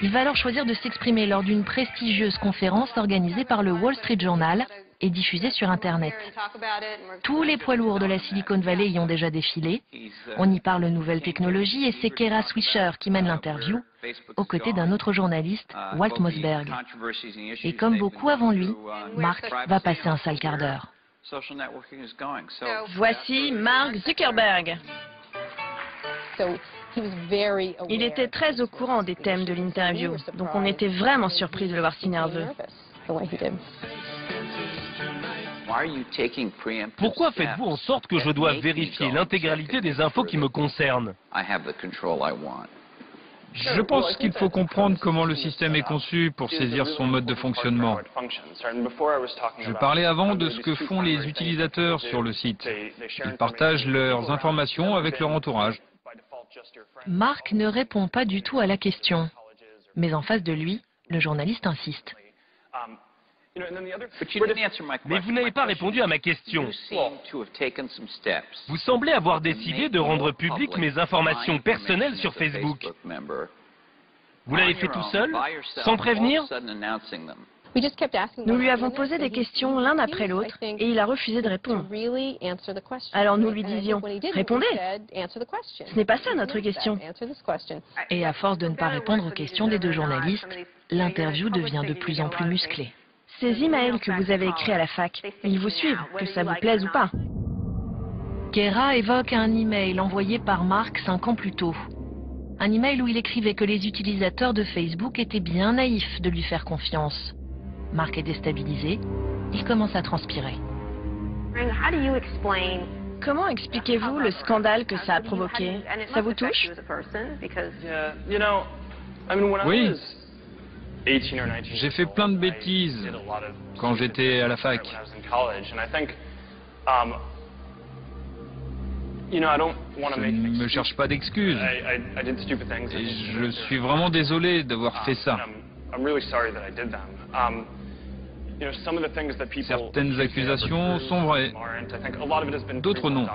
Il va alors choisir de s'exprimer lors d'une prestigieuse conférence organisée par le Wall Street Journal et diffusée sur Internet. Tous les poids lourds de la Silicon Valley y ont déjà défilé. On y parle nouvelles technologies et c'est Kara Swisher qui mène l'interview, aux côtés d'un autre journaliste, Walt Mossberg. Et comme beaucoup avant lui, Mark va passer un sale quart d'heure. Voici Mark Zuckerberg. Il était très au courant des thèmes de l'interview, donc on était vraiment surpris de le voir si nerveux. Pourquoi faites-vous en sorte que je dois vérifier l'intégralité des infos qui me concernent? Je pense qu'il faut comprendre comment le système est conçu pour saisir son mode de fonctionnement. Je parlais avant de ce que font les utilisateurs sur le site. Ils partagent leurs informations avec leur entourage. Mark ne répond pas du tout à la question. Mais en face de lui, le journaliste insiste. Mais vous n'avez pas répondu à ma question. Vous semblez avoir décidé de rendre publiques mes informations personnelles sur Facebook. Vous l'avez fait tout seul, sans prévenir? Nous lui avons posé des questions l'un après l'autre et il a refusé de répondre. Alors nous lui disions, répondez. Ce n'est pas ça notre question. Et à force de ne pas répondre aux questions des deux journalistes, l'interview devient de plus en plus musclée. Ces emails que vous avez écrits à la fac, ils vous suivent, que ça vous plaise ou pas. Kara évoque un email envoyé par Mark 5 ans plus tôt. Un email où il écrivait que les utilisateurs de Facebook étaient bien naïfs de lui faire confiance. Mark est déstabilisé, il commence à transpirer. Comment expliquez-vous le scandale que ça a provoqué? Ça vous touche? Oui. J'ai fait plein de bêtises quand j'étais à la fac. Je ne me cherche pas d'excuses. Et je suis vraiment désolé d'avoir fait ça. Certaines accusations sont vraies, d'autres non.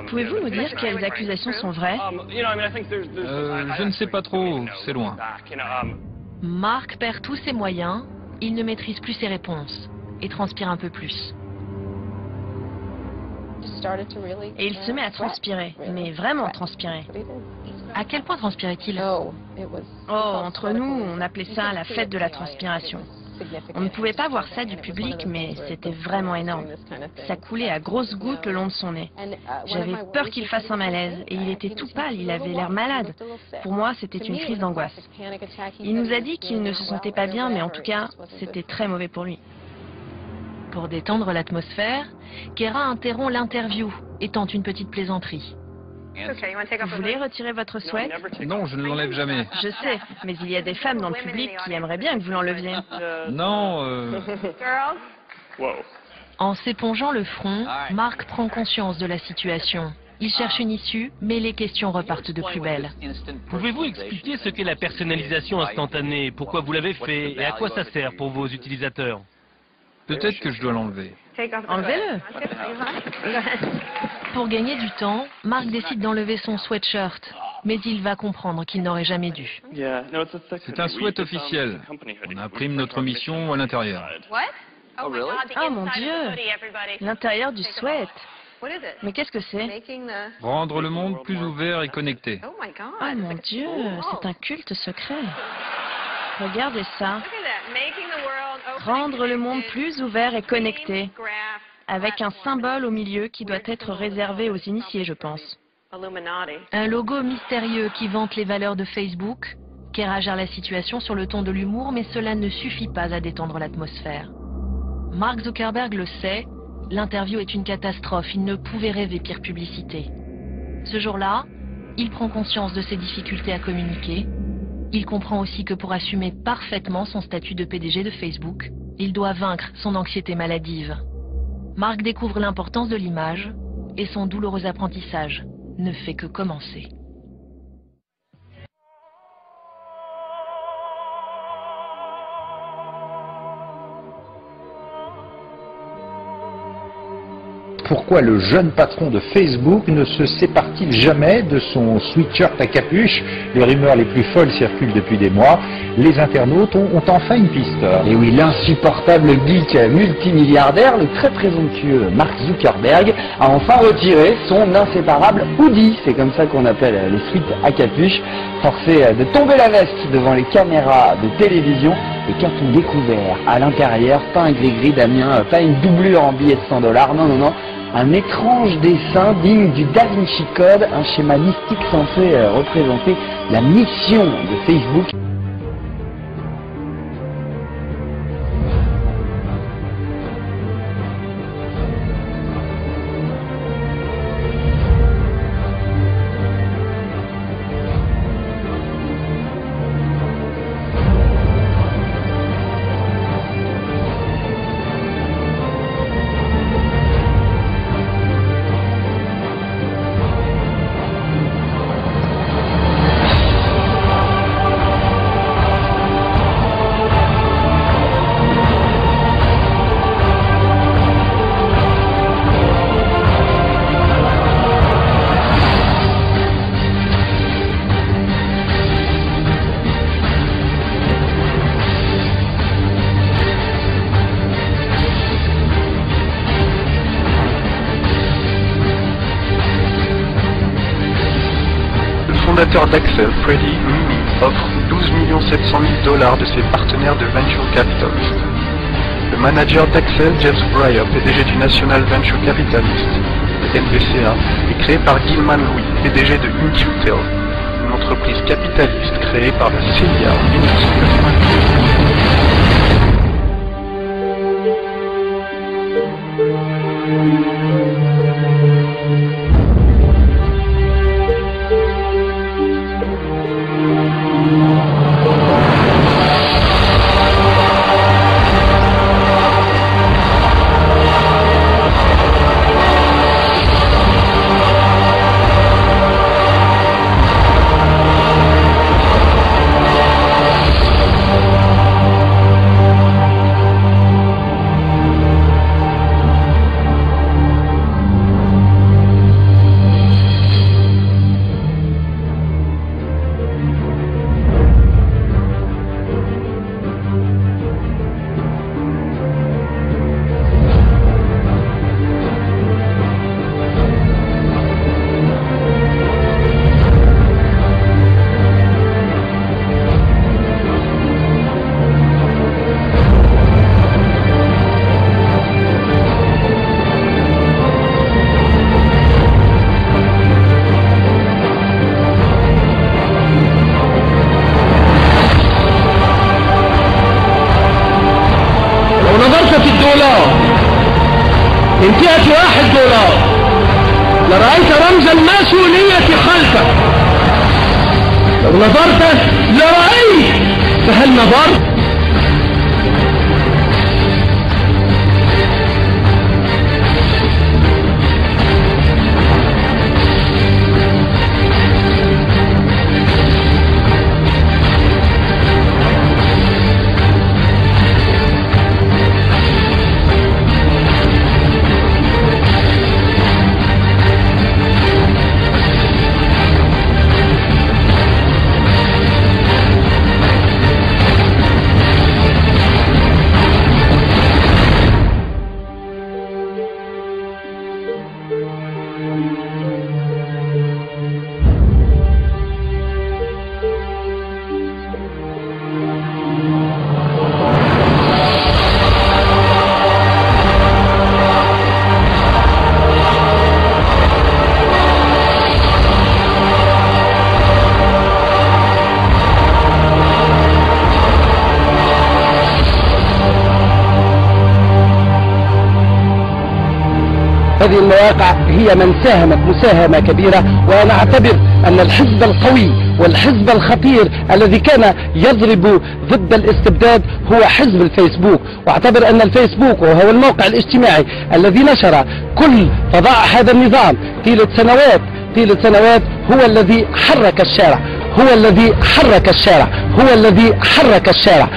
Pouvez-vous nous dire quelles accusations sont vraies? Je ne sais pas trop, c'est loin. Mark perd tous ses moyens, il ne maîtrise plus ses réponses et transpire un peu plus. Et il se met à transpirer, mais vraiment transpirer. À quel point transpirait-il? Oh, entre nous, on appelait ça la fête de la transpiration. On ne pouvait pas voir ça du public, mais c'était vraiment énorme. Ça coulait à grosses gouttes le long de son nez. J'avais peur qu'il fasse un malaise, et il était tout pâle, il avait l'air malade. Pour moi, c'était une crise d'angoisse. Il nous a dit qu'il ne se sentait pas bien, mais en tout cas, c'était très mauvais pour lui. Pour détendre l'atmosphère, Kara interrompt l'interview et tente une petite plaisanterie. Vous voulez retirer votre sweat? Non, je ne l'enlève jamais. Je sais, mais il y a des femmes dans le public qui aimeraient bien que vous l'enleviez. Non, En s'épongeant le front, Mark prend conscience de la situation. Il cherche une issue, mais les questions repartent de plus belle. Pouvez-vous expliquer ce qu'est la personnalisation instantanée, pourquoi vous l'avez fait et à quoi ça sert pour vos utilisateurs? peut-être que je dois l'enlever. Enlevez-le. Pour gagner du temps, Mark décide d'enlever son sweatshirt, mais il va comprendre qu'il n'aurait jamais dû. C'est un sweat officiel. On imprime notre mission à l'intérieur. Oh mon Dieu! L'intérieur du sweat. Mais qu'est-ce que c'est? Rendre le monde plus ouvert et connecté. Oh mon Dieu, c'est un culte secret. Regardez ça. Rendre le monde plus ouvert et connecté. Avec un symbole au milieu qui doit être réservé aux initiés, je pense. Un logo mystérieux qui vante les valeurs de Facebook. Kara gère la situation sur le ton de l'humour, mais cela ne suffit pas à détendre l'atmosphère. Mark Zuckerberg le sait, l'interview est une catastrophe, il ne pouvait rêver pire publicité. Ce jour-là, il prend conscience de ses difficultés à communiquer. Il comprend aussi que pour assumer parfaitement son statut de PDG de Facebook, il doit vaincre son anxiété maladive. Mark découvre l'importance de l'image et son douloureux apprentissage ne fait que commencer. pourquoi le jeune patron de Facebook ne se sépare-t-il jamais de son sweatshirt à capuche? Les rumeurs les plus folles circulent depuis des mois. Les internautes ont enfin une piste. Et oui, l'insupportable geek multimilliardaire, le très présomptueux Mark Zuckerberg, a enfin retiré son inséparable hoodie. C'est comme ça qu'on appelle les sweats à capuche. Forcé de tomber la veste devant les caméras de télévision, et qu'a-t-on découvert à l'intérieur? Pas un gris-gris, Damien, pas une doublure en billets de 100 $, non, un étrange dessin digne du Da Vinci Code, un schéma mystique censé représenter la mission de Facebook. Le fondateur d'Axel, Freddie Mimi, offre 12 700 000 $ de ses partenaires de Venture Capitalist. Le manager d'Axel, James Breyer, PDG du National Venture Capitalist, NVCA, est créé par Gilman Louis, PDG de Intuitel, une entreprise capitaliste créée par la CIA en 1992. انتهت $1 لرأيت رمز الماسونية خلفك. لو نظرت لرأيت، فهل نظرت؟ هذه المواقع هي من ساهمت مساهمة كبيرة، وأنا أعتبر أن الحزب القوي والحزب الخطير الذي كان يضرب ضد الاستبداد هو حزب الفيسبوك، واعتبر أن الفيسبوك وهو الموقع الاجتماعي الذي نشر كل فظائع هذا النظام طيلة سنوات هو الذي حرك الشارع، هو الذي حرك الشارع، هو الذي حرك الشارع.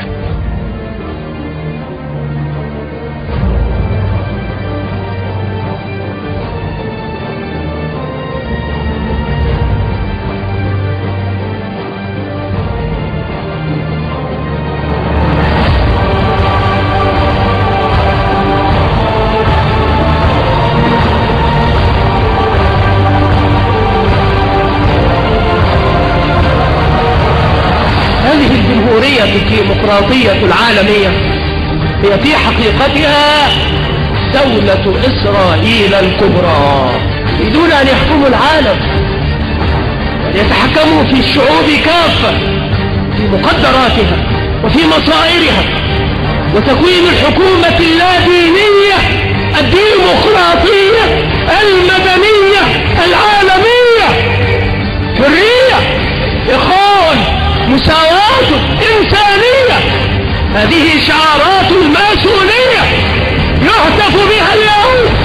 الديمقراطية العالمية هي في حقيقتها دولة إسرائيل الكبرى، يريدون أن يحكموا العالم وأن يتحكموا في الشعوب كافة، في مقدراتها وفي مصائرها، وتكوين الحكومة اللادينية الديمقراطية المدنية العالمية، حرية، إخوان، مساواة، إنسانية، هذه شعارات الماسونية يهتف بها اليوم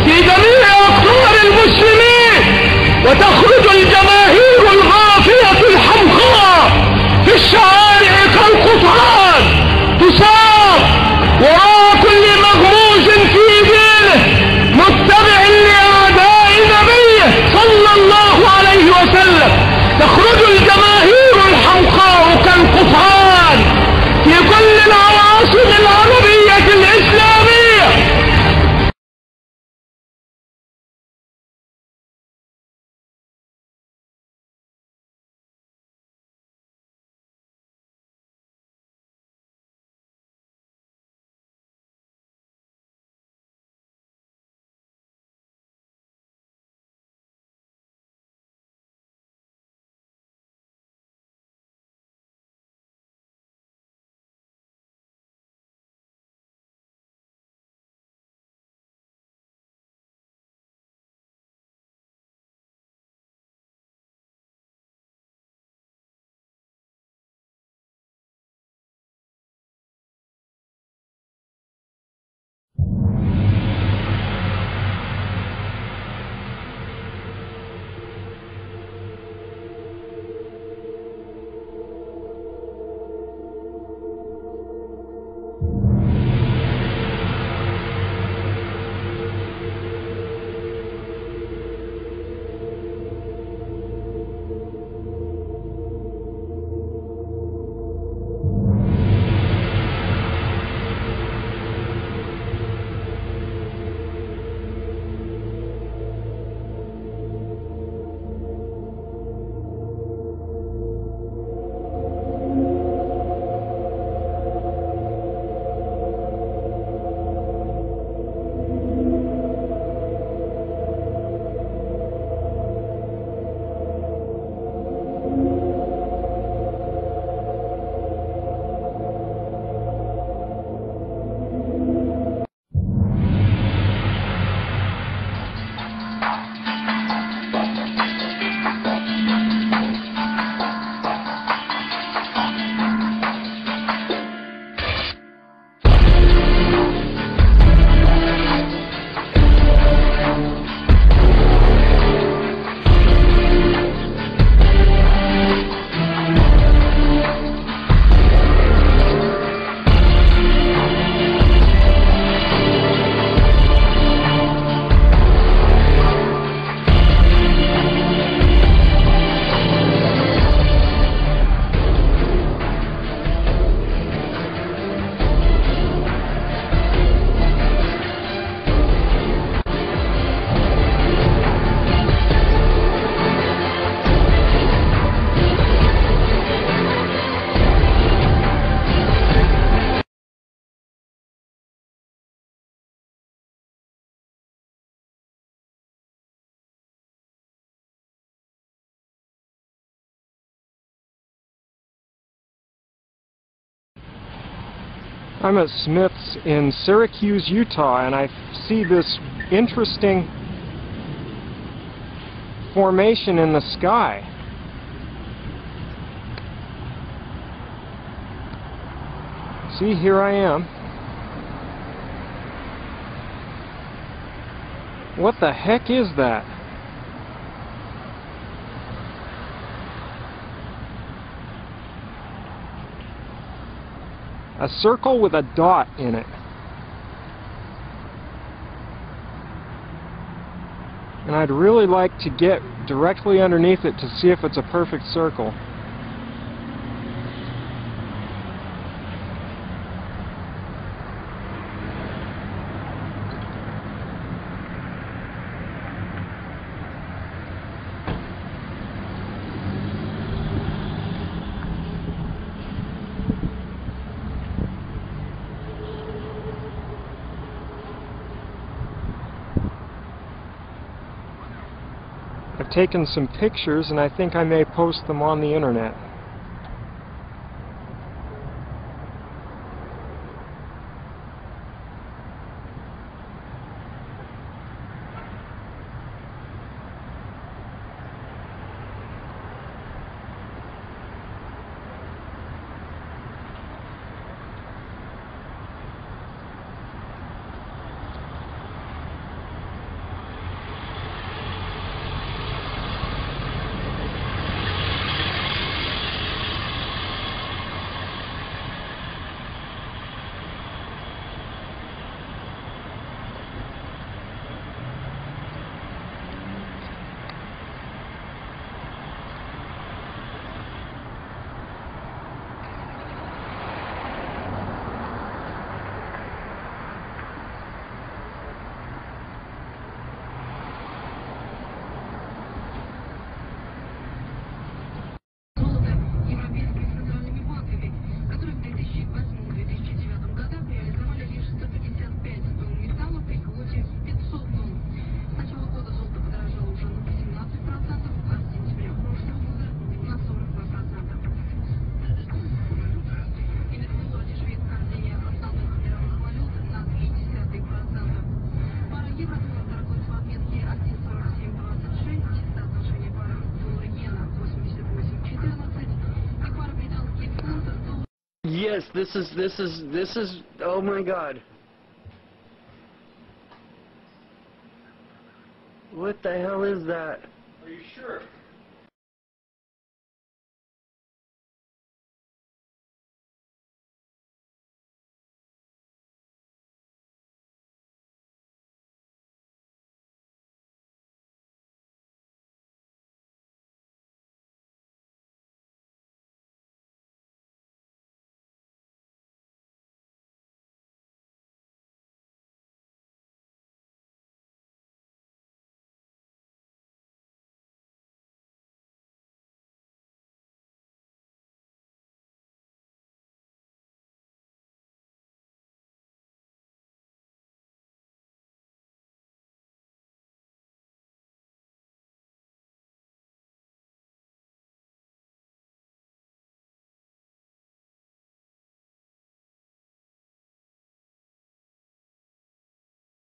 في جميع أقطار المسلمين، وتخرج الجماهير الغافية الحمقاء في الشوارع كالقطعان تساق وراء كل مغموس في دينه متبع لأعداء نبيه صلى الله عليه وسلم. تخرج الجماهير الحمقاء كالقطعان في كل العواصم العربية الإسلامية. I'm at Smith's in Syracuse, Utah, and I see this interesting formation in the sky. See, here I am. What the heck is that? A circle with a dot in it. And I'd really like to get directly underneath it to see if it's a perfect circle. I've taken some pictures and I think I may post them on the internet. Yes, this is, oh my God. What the hell is that? Are you sure?